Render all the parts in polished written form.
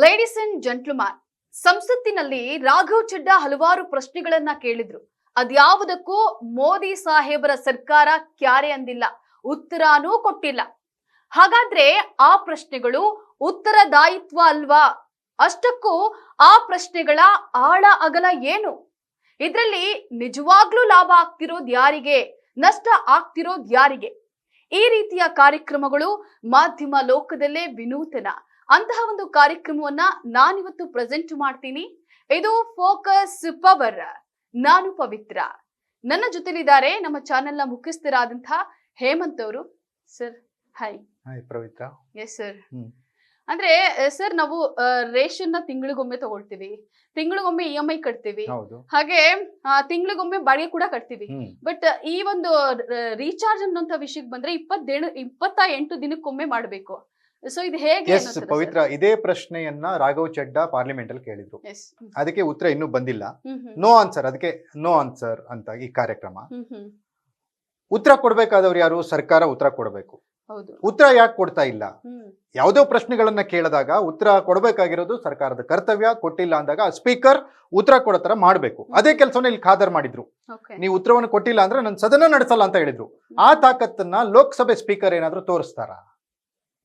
Ladies and gentleman, ಸಂಸತ್ತಿನಲ್ಲಿ ರಾಘವ್ ಚಡ್ಡಾ ಹಲವಾರು ಪ್ರಶ್ನೆಗಳನ್ನ ಕೇಳಿದ್ರು. ಅದ್ಯಾವುದಕ್ಕೂ ಮೋದಿ ಸಾಹೇಬರ ಸರ್ಕಾರ ಕ್ಯಾರೆ ಅಂದಿಲ್ಲ, ಉತ್ತರನೂ ಕೊಟ್ಟಿಲ್ಲ. ಹಾಗಾದ್ರೆ ಆ ಪ್ರಶ್ನೆಗಳು ಉತ್ತರದಾಯಿತ್ವ ಅಲ್ವಾ? ಅಷ್ಟಕ್ಕೂ ಆ ಪ್ರಶ್ನೆಗಳ ಆಳ ಅಗಲ ಏನು? ಇದ್ರಲ್ಲಿ ನಿಜವಾಗ್ಲೂ ಲಾಭ ಆಗ್ತಿರೋದ್ ಯಾರಿಗೆ, ನಷ್ಟ ಆಗ್ತಿರೋದ್ ಯಾರಿಗೆ? ಈ ರೀತಿಯ ಕಾರ್ಯಕ್ರಮಗಳು ಮಾಧ್ಯಮ ಲೋಕದಲ್ಲೇ ವಿನೂತನ. ಅಂತಹ ಒಂದು ಕಾರ್ಯಕ್ರಮವನ್ನ ನಾನಿವತ್ತು ಪ್ರೆಸೆಂಟ್ ಮಾಡ್ತೀನಿ. ಇದು ಫೋಕಸ್ ಪವರ್. ನಾನು ಪವಿತ್ರ. ನನ್ನ ಜೊತೆಲಿದ್ದಾರೆ ನಮ್ಮ ಚಾನೆಲ್ನ ಮುಖ್ಯಸ್ಥರಾದಂತಹ ಹೇಮಂತ್ ಅವರು. Sir hi. Hi Pavitra. Yes sir. ಅಂದ್ರೆ ಸರ್, ನಾವು ರೇಷನ್ ನ ತಿಂಗಳಿಗೊಮ್ಮೆ ತಗೊಳ್ತೀವಿ, ತಿಂಗಳಿಗೊಮ್ಮೆ EMI ಕಟ್ತೀವಿ, ಹಾಗೆ ತಿಂಗಳಿಗೊಮ್ಮೆ ಬಾಡಿಗೆ ಕೂಡ ಕಟ್ತೀವಿ. ಬಟ್ ಈ ಒಂದು ರೀಚಾರ್ಜ್ ಅನ್ನೋಂತ ವಿಷಯಕ್ಕೆ ಬಂದ್ರೆ 28 ದಿನಕ್ಕೊಮ್ಮೆ ಮಾಡ್ಬೇಕು. ಸೊ ಇದು ಹೇಗೆ ಪವಿತ್ರ? ಇದೇ ಪ್ರಶ್ನೆಯನ್ನ ರಾಘವ್ ಚಡ್ಡಾ ಪಾರ್ಲಿಮೆಂಟ್ ಅಲ್ಲಿ ಕೇಳಿದ್ರು. ಅದಕ್ಕೆ ಉತ್ತರ ಇನ್ನೂ ಬಂದಿಲ್ಲ. No answer. ಅದಕ್ಕೆ ನೋ ಆನ್ಸರ್ ಅಂತ ಈ ಕಾರ್ಯಕ್ರಮ. ಉತ್ತರ ಕೊಡ್ಬೇಕಾದವ್ರು ಯಾರು? ಸರ್ಕಾರ ಉತ್ತರ ಕೊಡಬೇಕು. ಉತ್ತರ ಯಾಕೆ ಕೊಡ್ತಾ ಇಲ್ಲ? ಯಾವುದೋ ಪ್ರಶ್ನೆಗಳನ್ನ ಕೇಳಿದಾಗ ಉತ್ತರ ಕೊಡಬೇಕಾಗಿರೋದು ಸರ್ಕಾರದ ಕರ್ತವ್ಯ. ಕೊಟ್ಟಿಲ್ಲ ಅಂದಾಗ ಸ್ಪೀಕರ್ ಉತ್ತರ ಕೊಡೋ ತರ ಮಾಡ್ಬೇಕು. ಅದೇ ಕೆಲಸವನ್ನ ಇಲ್ಲಿ ಖಾದರ್ ಮಾಡಿದ್ರು. ನೀವು ಉತ್ತರವನ್ನು ಕೊಟ್ಟಿಲ್ಲ ಅಂದ್ರೆ ನಾನು ಸದನ ನಡೆಸಲ್ಲ ಅಂತ ಹೇಳಿದ್ರು. ಆ ತಾಕತ್ತನ್ನ ಲೋಕಸಭೆ ಸ್ಪೀಕರ್ ಏನಾದ್ರೂ ತೋರಿಸ್ತಾರ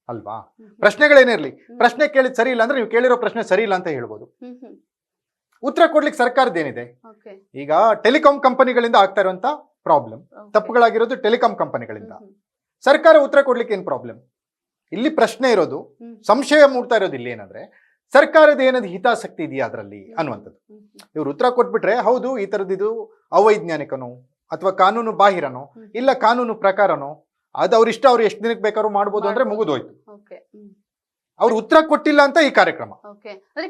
ಅಲ್ವಾ? ಪ್ರಶ್ನೆಗಳೇನಿರ್ಲಿ, ಪ್ರಶ್ನೆ ಕೇಳಿದ್ ಸರಿ ಇಲ್ಲ ಅಂದ್ರೆ ನೀವು ಕೇಳಿರೋ ಪ್ರಶ್ನೆ ಸರಿ ಇಲ್ಲ ಅಂತ ಹೇಳ್ಬೋದು. ಉತ್ತರ ಕೊಡ್ಲಿಕ್ಕೆ ಸರ್ಕಾರದ್ದೇನಿದೆ? ಈಗ ಟೆಲಿಕಾಂ ಕಂಪನಿಗಳಿಂದ ಆಗ್ತಾ ಇರುವಂತ ಪ್ರಾಬ್ಲಮ್, ತಪ್ಪುಗಳಾಗಿರೋದು ಟೆಲಿಕಾಂ ಕಂಪನಿಗಳಿಂದ. ಸರ್ಕಾರ ಉತ್ತರ ಕೊಡ್ಲಿಕ್ಕೆ ಏನ್ ಪ್ರಾಬ್ಲಮ್? ಇಲ್ಲಿ ಪ್ರಶ್ನೆ ಇರೋದು, ಸಂಶಯ ಮೂಡ್ತಾ ಇರೋದು ಇಲ್ಲಿ ಏನಂದ್ರೆ ಸರ್ಕಾರದ ಏನದು ಹಿತಾಸಕ್ತಿ ಇದೆಯಾ ಅದರಲ್ಲಿ ಅನ್ನುವಂಥದ್ದು. ಇವ್ರು ಉತ್ತರ ಕೊಟ್ಬಿಟ್ರೆ ಹೌದು ಈ ತರದ್ದು ಅವೈಜ್ಞಾನಿಕನೋ ಅಥವಾ ಕಾನೂನು ಬಾಹಿರನೋ ಇಲ್ಲ ಕಾನೂನು ಪ್ರಕಾರನೋ, ಅದು ಅವ್ರಿಷ್ಟ, ಅವ್ರು ಎಷ್ಟು ದಿನಕ್ಕೆ ಬೇಕಾದ್ರೂ ಮಾಡ್ಬೋದು ಅಂದ್ರೆ ಮುಗಿದೋಯ್ತು. ಅವ್ರು ಉತ್ತರ ಕೊಟ್ಟಿಲ್ಲ ಅಂತ ಈ ಕಾರ್ಯಕ್ರಮ.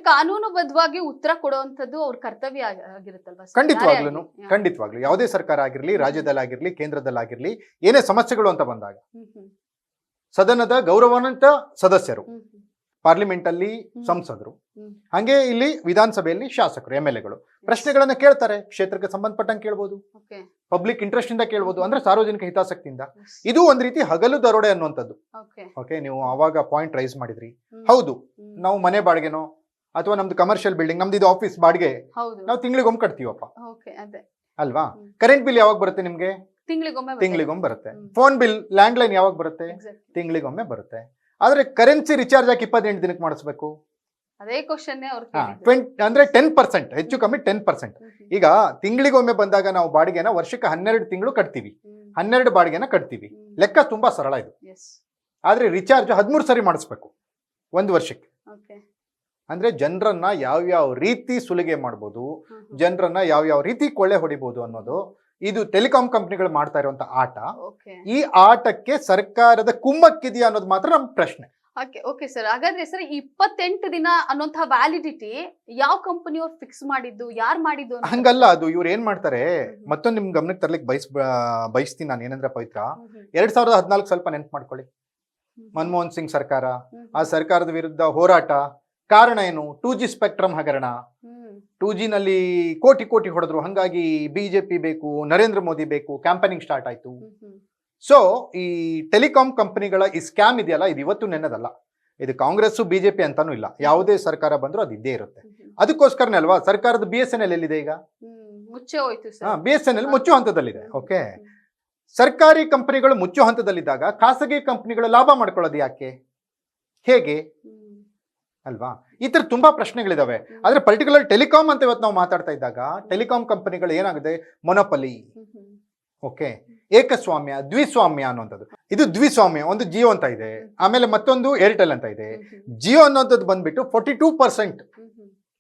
ಕಾನೂನುಬದ್ಧವಾಗಿ ಉತ್ತರ ಕೊಡುವಂತದ್ದು ಅವ್ರ ಕರ್ತವ್ಯ ಆಗಿರುತ್ತಲ್ವಾ? ಖಂಡಿತವಾಗ್ಲು ಯಾವುದೇ ಸರ್ಕಾರ ಆಗಿರ್ಲಿ, ರಾಜ್ಯದಲ್ಲಾಗಿರ್ಲಿ, ಕೇಂದ್ರದಲ್ಲಾಗಿರ್ಲಿ, ಏನೇ ಸಮಸ್ಯೆಗಳು ಅಂತ ಬಂದಾಗ ಸದನದ ಗೌರವಾನ್ವಿತ ಸದಸ್ಯರು, ಪಾರ್ಲಿಮೆಂಟ್ ಅಲ್ಲಿ ಸಂಸದರು, ಹಂಗೆ ಇಲ್ಲಿ ವಿಧಾನಸಭೆಯಲ್ಲಿ ಶಾಸಕರು, MLAಗಳು ಪ್ರಶ್ನೆಗಳನ್ನ ಕೇಳ್ತಾರೆ. ಕ್ಷೇತ್ರಕ್ಕೆ ಸಂಬಂಧಪಟ್ಟಂಗೆ ಕೇಳ್ಬೋದು, ಪಬ್ಲಿಕ್ ಇಂಟ್ರೆಸ್ಟ್ ಇಂದ ಕೇಳ್ಬೋದು, ಅಂದ್ರೆ ಸಾರ್ವಜನಿಕ ಹಿತಾಸಕ್ತಿಯಿಂದ. ಇದು ಒಂದ್ ರೀತಿ ಹಗಲು ದರೋಡೆ ಅನ್ನುವಂಥದ್ದು. ಓಕೆ, ನೀವು ಅವಾಗ ಪಾಯಿಂಟ್ ರೈಸ್ ಮಾಡಿದ್ರಿ. ಹೌದು, ನಾವು ಮನೆ ಬಾಡಿಗೆನೋ ಅಥವಾ ನಮ್ದು ಕಮರ್ಷಿಯಲ್ ಬಿಲ್ಡಿಂಗ್, ನಮ್ದು ಇದು ಆಫೀಸ್ ಬಾಡಿಗೆ ನಾವು ತಿಂಗಳಿಗೊಮ್ಮೆ ಕಟ್ತೀವಪ್ಪ ಅಲ್ವಾ? ಕರೆಂಟ್ ಬಿಲ್ ಯಾವಾಗ ಬರುತ್ತೆ ನಿಮ್ಗೆ? ತಿಂಗಳಿಗೊಮ್ಮೆ ಬರುತ್ತೆ. ಫೋನ್ ಬಿಲ್, ಲ್ಯಾಂಡ್ ಲೈನ್ ಯಾವಾಗ ಬರುತ್ತೆ? ತಿಂಗಳಿಗೊಮ್ಮೆ ಬರುತ್ತೆ. ಆದ್ರೆ ಕರೆನ್ಸಿ ರಿಚಾರ್ಜ್ ಯಾಕೆ 28 ದಿನಕ್ಕೆ ಮಾಡಿಸ್ಬೇಕು? ಅದೇ ಕ್ವಶನ್ ಅಂದ್ರೆ 10%, ಹೆಚ್ಚು ಕಮ್ಮಿ 10%. ಈಗ ತಿಂಗಳಿಗೊಮ್ಮೆ ಬಂದಾಗ ನಾವು ಬಾಡಿಗೆನ ವರ್ಷಕ್ಕೆ 12 ತಿಂಗಳು ಕಟ್ತೀವಿ, 12 ಬಾಡಿಗೆನ ಕಟ್ತೀವಿ. ಲೆಕ್ಕ ತುಂಬಾ ಸರಳ ಇದು. ಆದ್ರೆ ರಿಚಾರ್ಜ್ 13 ಸರಿ ಮಾಡಿಸ್ಬೇಕು ಒಂದು ವರ್ಷಕ್ಕೆ. ಅಂದ್ರೆ ಜನರನ್ನ ಯಾವ್ಯಾವ ರೀತಿ ಸುಲಿಗೆ ಮಾಡ್ಬೋದು, ಜನರನ್ನ ಯಾವ್ಯಾವ ರೀತಿ ಕೊಳ್ಳೆ ಹೊಡಿಬಹುದು ಅನ್ನೋದು ಇದು ಟೆಲಿಕಾಂ ಕಂಪನಿಗಳು ಮಾಡ್ತಾ ಇರುವಂತ ಆಟ. ಈ ಆಟಕ್ಕೆ ಸರ್ಕಾರದ ಕುಮ್ಮಕ್ಕಿದೆಯಾ ಅನ್ನೋದು ಮಾತ್ರ ನಮ್ಮ ಪ್ರಶ್ನೆ. ಓಕೆ ಸರ್, ಹಾಗಾದ್ರೆ ಸರ್ 28 ದಿನ ಅನ್ನೋಂತಹ ವ್ಯಾಲಿಡಿಟಿ ಯಾವ ಕಂಪನಿಯವ್ರು ಫಿಕ್ಸ್ ಮಾಡಿದ್ದು, ಯಾರು ಮಾಡಿದ್ದು? ಹಂಗಲ್ಲ, ಅದು ಇವ್ರು ಏನ್ ಮಾಡ್ತಾರೆ, ಮತ್ತೊಂದು ನಿಮ್ ಗಮನಕ್ಕೆ ತರ್ಲಿಕ್ಕೆ ಬಯಸ್ತೀನಿ ನಾನು. ಏನಂದ್ರೆ ಪವಿತ್ರ, 2014 ಸ್ವಲ್ಪ ನೆನ್ಪು ಮಾಡ್ಕೊಳ್ಳಿ. ಮನಮೋಹನ್ ಸಿಂಗ್ ಸರ್ಕಾರ, ಆ ಸರ್ಕಾರದ ವಿರುದ್ಧ ಹೋರಾಟ. ಕಾರಣ ಏನು? 2G ಸ್ಪೆಕ್ಟ್ರಮ್ ಹಗರಣ. 2G ನಲ್ಲಿ ಕೋಟಿ ಕೋಟಿ ಹೊಡೆದ್ರು, ಹಂಗಾಗಿ ಬಿಜೆಪಿ ಬೇಕು, ನರೇಂದ್ರ ಮೋದಿ ಬೇಕು, ಕ್ಯಾಂಪೇನಿಂಗ್ ಸ್ಟಾರ್ಟ್ ಆಯ್ತು. ಸೊ ಈ ಟೆಲಿಕಾಂ ಕಂಪನಿಗಳ ಈ ಸ್ಕ್ಯಾಮ್ ಇದೆಯಲ್ಲ, ಇದು ಇವತ್ತು ನೆನ್ನದಲ್ಲ. ಇದು ಕಾಂಗ್ರೆಸ್ ಬಿಜೆಪಿ ಅಂತಾನು ಇಲ್ಲ, ಯಾವುದೇ ಸರ್ಕಾರ ಬಂದ್ರು ಅದು ಇದ್ದೇ ಇರುತ್ತೆ. ಅದಕ್ಕೋಸ್ಕರನೇ ಅಲ್ವಾ ಸರ್ಕಾರದ BSNL ಎಲ್ಲಿದೆ ಈಗ? BSNL ಮುಚ್ಚೋ ಹಂತದಲ್ಲಿದೆ. ಓಕೆ, ಸರ್ಕಾರಿ ಕಂಪನಿಗಳು ಮುಚ್ಚೋ ಹಂತದಲ್ಲಿದ್ದಾಗ ಖಾಸಗಿ ಕಂಪನಿಗಳು ಲಾಭ ಮಾಡ್ಕೊಳ್ಳೋದು ಯಾಕೆ, ಹೇಗೆ ಅಲ್ವಾ? ಈ ತರ ತುಂಬಾ ಪ್ರಶ್ನೆಗಳಿದಾವೆ. ಆದ್ರೆ ಪರ್ಟಿಕ್ಯುಲರ್ ಟೆಲಿಕಾಂ ಅಂತ ಇವತ್ತು ನಾವು ಮಾತಾಡ್ತಾ ಇದ್ದಾಗ ಟೆಲಿಕಾಂ ಕಂಪನಿಗಳು ಏನಾಗಿದೆ, ಮೊನೊಪಲಿ. ಓಕೆ, ಏಕಸ್ವಾಮ್ಯ, ದ್ವಿಸ್ವಾಮ್ಯ ಅನ್ನುವಂಥದ್ದು. ಇದು ದ್ವಿಸ್ವಾಮ್ಯ. ಒಂದು ಜಿಯೋ ಅಂತ ಇದೆ, ಆಮೇಲೆ ಮತ್ತೊಂದು ಏರ್ಟೆಲ್ ಅಂತ ಇದೆ. ಜಿಯೋ ಅನ್ನೋಂಥದ್ದು ಬಂದ್ಬಿಟ್ಟು 42%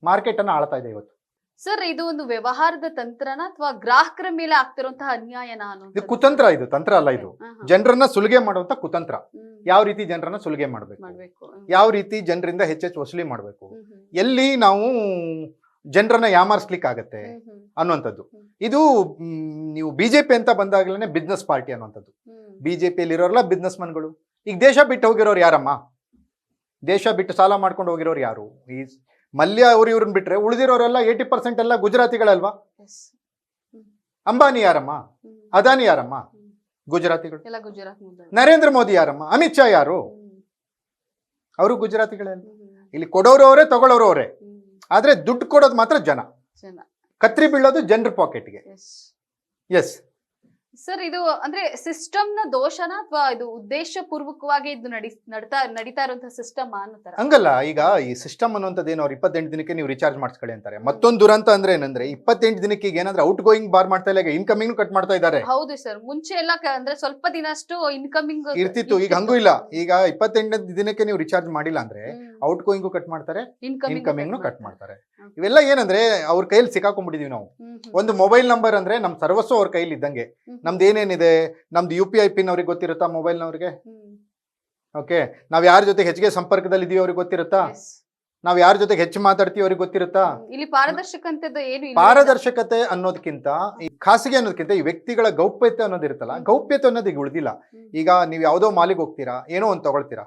ಮಾರ್ಕೆಟ್ ಅನ್ನ ಆಳ್ತಾ ಇದೆ ಇವತ್ತು. ಸರ್, ಇದು ಒಂದು ವ್ಯವಹಾರದ ತಂತ್ರನ ಅಥವಾ ಗ್ರಾಹಕರ ಮೇಲೆ ಆಗ್ತಿರುವಂತಹ ಅನ್ಯಾಯನ? ಇದು ಕುತಂತ್ರ, ಇದು ತಂತ್ರ ಅಲ್ಲ. ಇದು ಜನರನ್ನ ಸುಲಿಗೆ ಮಾಡುವಂತ ಕುತಂತ್ರ. ಯಾವ ರೀತಿ ಜನರನ್ನ ಸುಲಿಗೆ ಮಾಡಬೇಕು, ಯಾವ ರೀತಿ ಜನರಿಂದ ಹೆಚ್ಚೆಚ್ಚು ವಸೂಲಿ ಮಾಡಬೇಕು, ಎಲ್ಲಿ ನಾವು ಜನರನ್ನ ಯಾಮಾರಿಸ್ಲಿಕ್ಕೆ ಆಗತ್ತೆ ಅನ್ನುವಂಥದ್ದು. ಇದು ನೀವು ಬಿಜೆಪಿ ಅಂತ ಬಂದಾಗಲೇ ಬಿಸ್ನೆಸ್ ಪಾರ್ಟಿ ಅನ್ನುವಂಥದ್ದು. ಬಿಜೆಪಿಯಲ್ಲಿ ಇರೋರೆಲ್ಲ ಬಿಸ್ನೆಸ್ ಮನ್ಗಳು. ಈಗ ದೇಶ ಬಿಟ್ಟು ಹೋಗಿರೋರು ಯಾರಮ್ಮ? ದೇಶ ಬಿಟ್ಟು ಸಾಲ ಮಾಡ್ಕೊಂಡು ಹೋಗಿರೋರು ಯಾರು? ಈ ಮಲ್ಯ ಅವ್ರು ಇವ್ರನ್ನ ಬಿಟ್ರೆ ಉಳಿದಿರೋರೆಲ್ಲ 80% ಎಲ್ಲ ಗುಜರಾತಿಗಳಲ್ವಾ? ಅಂಬಾನಿ ಯಾರಮ್ಮ? ಅದಾನಿ ಯಾರಮ್ಮ? ಗುಜರಾತಿಗಳು. ನರೇಂದ್ರ ಮೋದಿ ಯಾರಮ್ಮ? ಅಮಿತ್ ಶಾ ಯಾರು? ಅವರು ಗುಜರಾತಿಗಳಲ್ಲ. ಇಲ್ಲಿ ಕೊಡೋರು ಅವರೇ, ತಗೊಳ್ಳೋರು ಅವರೇ. ಹ್ಮ್. ಆದ್ರೆ ದುಡ್ಡು ಕೊಡೋದು ಮಾತ್ರ ಜನ. ಜನ. ಕತ್ರಿ ಬೀಳೋದು ಜನರ ಪಾಕೆಟ್ಗೆ. ಎಸ್ ಸರ್, ಇದು ಅಂದ್ರೆ ಸಿಸ್ಟಮ್ ನ ದೋಷನ ಅಥವಾ ಇದು ಉದ್ದೇಶ ಪೂರ್ವಕವಾಗಿ ಇದು ನಡೀತಾ ಇರುವಂತಹ ಸಿಸ್ಟಮ್ ಅನ್ನೋ ತರ? ಹಂಗಲ್ಲ. ಈಗ ಈ ಸಿಸ್ಟಮ್ ಅನ್ನುವಂಥದ್ದು ಏನು, ಅವ್ರು 28 ದಿನಕ್ಕೆ ನೀವು ರಿಚಾರ್ಜ್ ಮಾಡಿಸ್ಕೊಳ್ಳಿ ಅಂತಾರೆ. ಮತ್ತೊಂದು ದುರಂತ ಅಂದ್ರೆ ಏನಂದ್ರೆ 28 ದಿನಕ್ಕೆ ಈಗ ಏನಾದ್ರೆ ಔಟ್ ಗೋಯಿಂಗ್ ಬಾರ್ ಮಾಡ್ತಾ ಇಲ್ಲ, ಈಗ ಇನ್ಕಮಿಂಗ್ ಕಟ್ ಮಾಡ್ತಾ ಇದ್ದಾರೆ. ಹೌದು ಸರ್, ಮುಂಚೆ ಎಲ್ಲ ಅಂದ್ರೆ ಸ್ವಲ್ಪ ದಿನ ಅಷ್ಟು ಇನ್ಕಮಿಂಗ್ ಇರ್ತಿತ್ತು, ಈಗ ಹಂಗೂ ಇಲ್ಲ. ಈಗ 28 ದಿನಕ್ಕೆ ನೀವು ರಿಚಾರ್ಜ್ ಮಾಡಿಲ್ಲ ಅಂದ್ರೆ ಔಟ್ ಗೋಯಿಂಗು ಕಟ್ ಮಾಡ್ತಾರೆ, ಇನ್ಕಮಿಂಗ್ ಕಟ್ ಮಾಡ್ತಾರೆ. ಇವೆಲ್ಲ ಏನಂದ್ರೆ ಅವ್ರ ಕೈಯಲ್ಲಿ ಸಿಕ್ಕಾಕೊಂಡ್ಬಿಟ್ಟಿದೀವಿ ನಾವು. ಒಂದು ಮೊಬೈಲ್ ನಂಬರ್ ಅಂದ್ರೆ ನಮ್ ಸರ್ವಸ್ವ ಅವ್ರ ಕೈಲಿ ಇದ್ದಂಗೆ. ನಮ್ದು ಏನೇನಿದೆ, ನಮ್ದು UPI ಪಿನ್ ಅವ್ರಿಗೆ ಗೊತ್ತಿರುತ್ತಾ ಮೊಬೈಲ್ನವ್ರಿಗೆ? ಓಕೆ, ನಾವ್ ಯಾರ ಜೊತೆಗೆ ಹೆಚ್ಚಿಗೆ ಸಂಪರ್ಕದಲ್ಲಿ ಇದೀವಿ ಅವ್ರಿಗೆ ಗೊತ್ತಿರುತ್ತಾ? ನಾವ್ ಯಾರ ಜೊತೆಗೆ ಹೆಚ್ಚು ಮಾತಾಡ್ತೀವಿ ಅವ್ರಿಗೆ ಗೊತ್ತಿರುತ್ತಾ? ಇಲ್ಲಿ ಪಾರದರ್ಶಕತೆ ಏನು? ಪಾರದರ್ಶಕತೆ ಅನ್ನೋದಕ್ಕಿಂತ, ಈ ಖಾಸಗಿ ಅನ್ನೋದಕ್ಕಿಂತ ಈ ವ್ಯಕ್ತಿಗಳ ಗೌಪ್ಯತೆ ಅನ್ನೋದಿರುತ್ತಲ್ಲ, ಗೌಪ್ಯತೆ ಅನ್ನೋದು ಈಗ ಉಳಿದಿಲ್ಲ. ಈಗ ನೀವು ಯಾವ್ದೋ ಮಾಲಿಗೆ ಹೋಗ್ತೀರಾ, ಏನೋ ಒಂದು ತಗೊಳ್ತೀರಾ.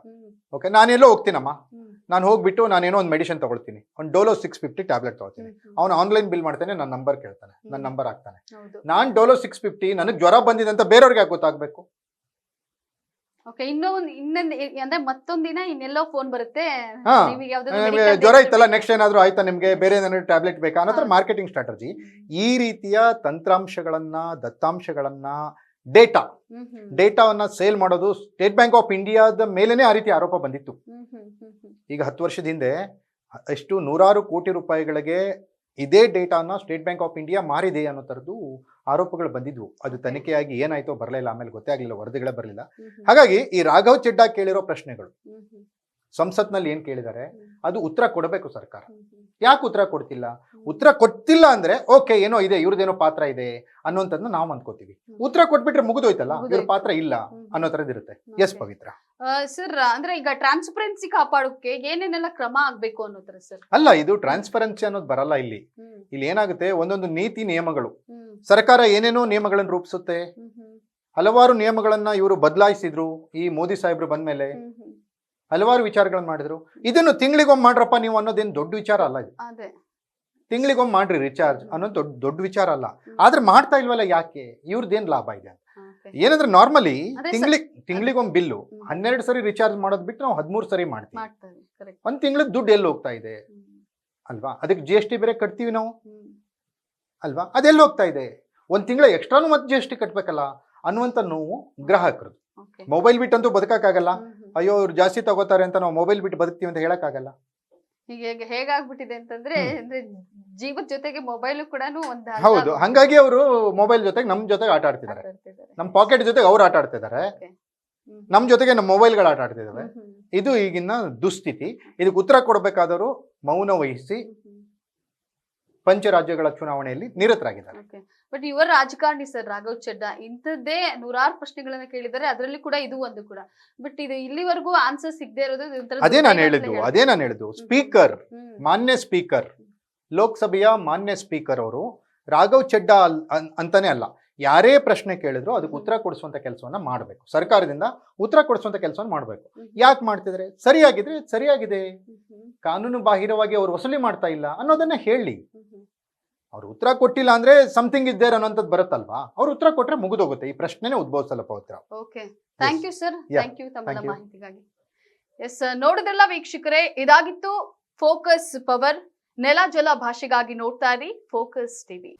ಓಕೆ, ನಾನೆಲ್ಲೋ ಹೋಗ್ತೀನಮ್ಮ, ನಾನು ಹೋಗ್ಬಿಟ್ಟು ನಾನೇನೋ ಒಂದು ಮೆಡಿಸಿನ್ ತಗೊಳ್ತೀನಿ, ಒಂದು ಡೋಲೋ 650 ಟ್ಯಾಬ್ಲೆಟ್ ತಗೊಳ್ತೀನಿ. ಅವ್ನು ಆನ್ಲೈನ್ ಬಿಲ್ ಮಾಡ್ತಾನೆ, ನನ್ನ ನಂಬರ್ ಕೇಳ್ತಾನೆ, ನನ್ನ ನಂಬರ್ ಹಾಕ್ತಾನೆ. ನಾನ್ ಡೋಲೋ 650 ನನಗೆ ಜ್ವರ ಬಂದಿದೆ ಅಂತ ಬೇರೆಯವ್ರಿಗೆ ಯಾಕೆ ಗೊತ್ತಾಗ್ಬೇಕು? ಅಂದ್ರೆ ಮತ್ತೊಂದ್ ದಿನ ಇನ್ನೆಲ್ಲೋ ಫೋನ್ ಬರುತ್ತೆ, ಜ್ವರ ಇತ್ತಲ್ಲ, ನೆಕ್ಸ್ಟ್ ಏನಾದ್ರು ಆಯ್ತಾ ನಿಮ್ಗೆ, ಬೇರೆ ಏನಾದ್ರು ಟ್ಯಾಬ್ಲೆಟ್ ಬೇಕಾ ಅನ್ನೋ ಮಾರ್ಕೆಟಿಂಗ್ ಸ್ಟ್ರಾಟಜಿ. ಈ ರೀತಿಯ ತಂತ್ರಾಂಶಗಳನ್ನ, ದತ್ತಾಂಶಗಳನ್ನ, ಡೇಟಾವನ್ನ ಸೇಲ್ ಮಾಡೋದು ಸ್ಟೇಟ್ ಬ್ಯಾಂಕ್ ಆಫ್ ಇಂಡಿಯಾದ ಮೇಲೇನೆ ಆ ರೀತಿ ಆರೋಪ ಬಂದಿತ್ತು. ಈಗ 10 ವರ್ಷದ ಹಿಂದೆ ಎಷ್ಟು 100 ಕೋಟಿ ರೂಪಾಯಿಗಳಿಗೆ ಇದೇ ಡೇಟಾನ ಸ್ಟೇಟ್ ಬ್ಯಾಂಕ್ ಆಫ್ ಇಂಡಿಯಾ ಮಾರಿದೆ ಅನ್ನೋ ತರದ್ದು ಆರೋಪಗಳು ಬಂದಿದ್ವು. ಅದು ತನಿಖೆಯಾಗಿ ಏನಾಯ್ತೋ ಬರಲಿಲ್ಲ, ಆಮೇಲೆ ಗೊತ್ತೇ ಆಗ್ಲಿಲ್ಲ, ವರದಿಗಳೇ ಬರಲಿಲ್ಲ. ಹಾಗಾಗಿ ಈ ರಾಘವ್ ಚೆಡ್ಡಾ ಕೇಳಿರೋ ಪ್ರಶ್ನೆಗಳು ಸಂಸತ್ನಲ್ಲಿ ಏನ್ ಕೇಳಿದ್ದಾರೆ, ಅದು ಉತ್ತರ ಕೊಡಬೇಕು ಸರ್ಕಾರ. ಯಾಕೆ ಉತ್ತರ ಕೊಡ್ತಿಲ್ಲ? ಉತ್ತರ ಕೊಡ್ತಿಲ್ಲ ಅಂದ್ರೆ ಓಕೆ, ಏನೋ ಇದೆ, ಇವ್ರದ್ದೇನೋ ಪಾತ್ರ ಇದೆ ಅನ್ನೋಂಥದ್ದನ್ನ ನಾವು ಅನ್ಕೋತೀವಿ. ಉತ್ತರ ಕೊಟ್ಬಿಟ್ರೆ ಮುಗಿದೋಯ್ತಲ್ಲ, ಇವ್ರ ಪಾತ್ರ ಇಲ್ಲ ಅನ್ನೋ ತರದಿರುತ್ತೆ. ಎಸ್ ಪವಿತ್ರ ಸರ್, ಅಂದ್ರೆ ಈಗ ಟ್ರಾನ್ಸ್ಪರೆನ್ಸಿ ಕಾಪಾಡೋಕೆ ಏನೇನೆಲ್ಲ ಕ್ರಮ ಆಗ್ಬೇಕು ಅನ್ನೋ ತರ ಸರ್? ಅಲ್ಲ, ಇದು ಟ್ರಾನ್ಸ್ಪರೆನ್ಸಿ ಅನ್ನೋದು ಬರಲ್ಲ ಇಲ್ಲಿ. ಇಲ್ಲಿ ಏನಾಗುತ್ತೆ, ಒಂದೊಂದು ನೀತಿ ನಿಯಮಗಳು, ಸರ್ಕಾರ ಏನೇನೋ ನಿಯಮಗಳನ್ನು ರೂಪಿಸುತ್ತೆ. ಹಲವಾರು ನಿಯಮಗಳನ್ನ ಇವರು ಬದಲಾಯಿಸಿದ್ರು ಈ ಮೋದಿ ಸಾಹೇಬ್ರು ಬಂದ್ಮೇಲೆ. ಹಲವಾರು ವಿಚಾರಗಳನ್ನ ಮಾಡಿದ್ರು. ಇದನ್ನು ತಿಂಗಳಿಗೊಮ್ಮೆ ಮಾಡ್ರಪ್ಪ ನೀವು ಅನ್ನೋದೇನು ದೊಡ್ಡ ವಿಚಾರ ಅಲ್ಲ. ಇದು ತಿಂಗಳಿಗೊಮ್ಮೆ ಮಾಡ್ರಿ ರಿಚಾರ್ಜ್ ಅನ್ನೋದು ದೊಡ್ಡ ವಿಚಾರ ಅಲ್ಲ. ಆದ್ರೆ ಮಾಡ್ತಾ ಇಲ್ವಲ್ಲ, ಯಾಕೆ? ಇವ್ರದ್ದೇನ್ ಲಾಭ ಇದೆ ಅಂತ. ಏನಂದ್ರೆ ನಾರ್ಮಲಿ ತಿಂಗಳಿಗೊಮ್ಮೆ ಬಿಲ್ಲು 12 ಸರಿ ರಿಚಾರ್ಜ್ ಮಾಡೋದ್ ಬಿಟ್ಟು ನಾವು 13 ಸರಿ ಮಾಡ್ತೀವಿ. ಒಂದ್ ತಿಂಗಳಿಗೆ ದುಡ್ಡು ಎಲ್ಲಿ ಹೋಗ್ತಾ ಇದೆ ಅಲ್ವಾ? ಅದಕ್ಕೆ GST ಬೇರೆ ಕಟ್ತೀವಿ ನಾವು ಅಲ್ವಾ? ಅದೆಲ್ಲಿ ಹೋಗ್ತಾ ಇದೆ? ಒಂದ್ ತಿಂಗಳ ಎಕ್ಸ್ಟ್ರಾನು ಮತ್ತೆ GST ಕಟ್ಬೇಕಲ್ಲ ಅನ್ನುವಂತ ನೋವು ಗ್ರಾಹಕರು. ಮೊಬೈಲ್ ಬಿಟ್ಟಂತೂ ಬದುಕಕ್ಕಾಗಲ್ಲ. ಅಯ್ಯೋ ಇವ್ರು ಜಾಸ್ತಿ ತಗೋತಾರೆ ಅಂತ ನಾವು ಮೊಬೈಲ್ ಬಿಟ್ಟು ಬದುಕ್ತೀವಿ ಅಂತ ಹೇಳಕ್ಕಾಗಲ್ಲ. ಈಗ ಹೇಗಾಗ್ಬಿಟ್ಟಿದೆ ಅಂತಂದ್ರೆ ಜೀವದ ಜೊತೆಗೆ ಮೊಬೈಲ್ ಕೂಡ ಒಂದು. ಹೌದು, ಹಂಗಾಗಿ ಅವರು ಮೊಬೈಲ್ ಜೊತೆಗೆ ನಮ್ ಜೊತೆಗೆ ಆಟ ಆಡ್ತಿದ್ದಾರೆ, ನಮ್ ಪಾಕೆಟ್ ಜೊತೆಗೆ ಅವ್ರು ಆಟ ಆಡ್ತಿದ್ದಾರೆ, ನಮ್ ಜೊತೆಗೆ ನಮ್ಮ ಮೊಬೈಲ್ಗಳು ಆಟ ಆಡ್ತಿದ್ದಾವೆ. ಇದು ಈಗಿನ ದುಸ್ಥಿತಿ. ಇದಕ್ಕೆ ಉತ್ತರ ಕೊಡಬೇಕಾದವರು ಮೌನ ವಹಿಸಿ ಪಂಚರಾಜ್ಯಗಳ ಚುನಾವಣೆಯಲ್ಲಿ ನಿರತರಾಗಿದ್ದಾರೆ. ಬಟ್ ಇವರ ರಾಜಕಾರಣಿ ಸರ್ ರಾಘವ್ ಚೆಡ್ಡಾ ಇಂಥದ್ದೇ 100 ಪ್ರಶ್ನೆಗಳನ್ನ ಕೇಳಿದ್ದಾರೆ, ಅದರಲ್ಲಿ ಕೂಡ ಇದು ಒಂದು ಕೂಡ. ಬಟ್ ಇದು ಇಲ್ಲಿವರೆಗೂ ಆನ್ಸರ್ ಸಿಗದೆ ಇರೋದು. ಅದೇ ನಾನು ಹೇಳಿದ್ದು ಸ್ಪೀಕರ್, ಮಾನ್ಯ ಸ್ಪೀಕರ್, ಲೋಕಸಭೆಯ ಮಾನ್ಯ ಸ್ಪೀಕರ್ ಅವರು ರಾಘವ್ ಚೆಡ್ಡಾ ಅಂತಾನೆ ಅಲ್ಲ, ಯಾರೇ ಪ್ರಶ್ನೆ ಕೇಳಿದ್ರು ಅದಕ್ಕೆ ಉತ್ತರ ಕೊಡಿಸುವಂತ ಕೆಲಸವನ್ನ ಮಾಡಬೇಕು. ಸರ್ಕಾರದಿಂದ ಉತ್ತರ ಕೊಡಿಸುವಂತ ಕೆಲಸವನ್ನ ಮಾಡಬೇಕು. ಯಾಕೆ ಮಾಡ್ತಿದ್ರೆ? ಸರಿಯಾಗಿದ್ರೆ ಸರಿಯಾಗಿದೆ, ಕಾನೂನು ಬಾಹಿರವಾಗಿ ಅವ್ರು ವಸೂಲಿ ಮಾಡ್ತಾ ಇಲ್ಲ ಅನ್ನೋದನ್ನ ಹೇಳಿ. ಅವ್ರು ಉತ್ತರ ಕೊಟ್ಟಿಲ್ಲ ಅಂದ್ರೆ ಸಮಥಿಂಗ್ ಇಸ್ ದೇರ್ ಅನ್ನೋಂಥದ್ದು ಬರುತ್ತಲ್ವಾ? ಅವ್ರು ಉತ್ತರ ಕೊಟ್ರೆ ಮುಗಿದೋಗುತ್ತೆ, ಈ ಪ್ರಶ್ನೆನೇ ಉದ್ಭವಿಸಲ್ಲ Pavitra. Okay, thank you sir, thank you ತಮ್ಮ ಮಾಹಿತಿಗಾಗಿ. ಎಸ್, ನೋಡಿದ್ರಲ್ಲ ವೀಕ್ಷಕರೇ, ಇದಾಗಿತ್ತು ಫೋಕಸ್ ಪವರ್. ನೆಲ ಜಲ ಭಾಷೆಗಾಗಿ ನೋಡ್ತಾ ಇರಿ ಫೋಕಸ್ ಟಿವಿ.